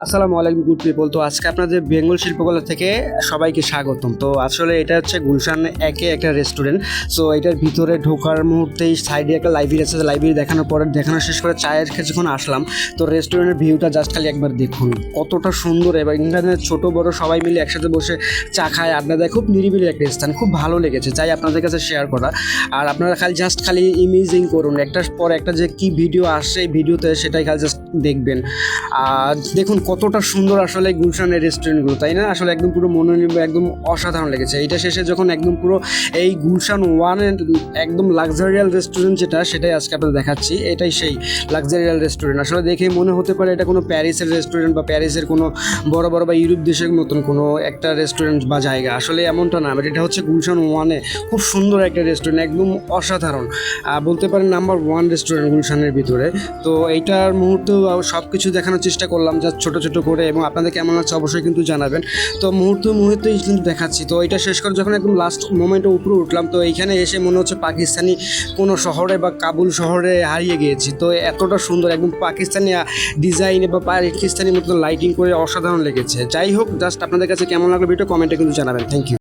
আসসালামু আলাইকুম good people. তো আজকে আপনাদের বেঙ্গল শিল্পকলা থেকে সবাইকে স্বাগতম। তো আসলে এটা হচ্ছে গুলশান একে একটা রেস্টুরেন্ট। সো এটার ভিতরে ঢোকার মুহূর্তেই সাইডে একটা লাইব্রেরি আছে, লাইব্রেরি দেখানোর পরে দেখানো শেষ করে চায়ের কিছুক্ষণ আসলাম। তো রেস্টুরেন্টের ভিউটা জাস্ট খালি একবার দেখুন কতটা সুন্দর, এবং এখানে ছোটো বড়ো সবাই মিলে একসাথে বসে চা খায়, আড্ডা দেয়। খুব নিরিবিলি একটা স্থান, খুব ভালো লেগেছে, চাই আপনাদের কাছে শেয়ার করা। আর আপনারা খালি ইমেজিং করুন, একটার পর একটা যে কি ভিডিও আসছে এই ভিডিওতে, সেটাই খালি জাস্ট দেখবেন। আর দেখুন কতটা সুন্দর আসলে গুলশানের রেস্টুরেন্টগুলো, তাই না? আসলে একদম পুরো মনে একদম অসাধারণ লেগেছে। এইটা শেষে যখন একদম পুরো এই গুলশান ওয়ানের একদম লাক্সারিয়াল রেস্টুরেন্ট সেটাই আজকে আপনাদের দেখাচ্ছি। এটাই সেই লাক্সারিয়াল রেস্টুরেন্ট। আসলে দেখে মনে হতে পারে এটা কোনো প্যারিসের রেস্টুরেন্ট বা প্যারিসের কোনো বড় বড় বা ইউরোপ দেশের মতন কোনো একটা রেস্টুরেন্ট বা জায়গা, আসলে এমনটা না। বাট এটা হচ্ছে গুলশান ওয়ানে খুব সুন্দর একটা রেস্টুরেন্ট, একদম অসাধারণ, বলতে পারেন নাম্বার ওয়ান রেস্টুরেন্ট গুলশানের ভিতরে। তো এইটার মুহূর্তেও সব কিছু দেখানোর চেষ্টা করলাম যা ছোটো ছোটো করে, এবং আপনাদের কেমন লাগছে অবশ্যই কিন্তু জানাবেন। তো মুহূর্তেই কিন্তু দেখাচ্ছি। তো এটা শেষ করে যখন একদম লাস্ট মোমেন্টে উপরে উঠলাম, তো এইখানে এসে মনে হচ্ছে পাকিস্তানি কোনো শহরে বা কাবুল শহরে হারিয়ে গিয়েছি। তো এতটা সুন্দর একদম পাকিস্তানি ডিজাইনে বা পাকিস্তানি মতো লাইটিং করে অসাধারণ লেগেছে। যাই হোক, জাস্ট আপনাদের কাছে কেমন লাগলো ভিডিও কমেন্টে কিন্তু জানাবেন। Thank you.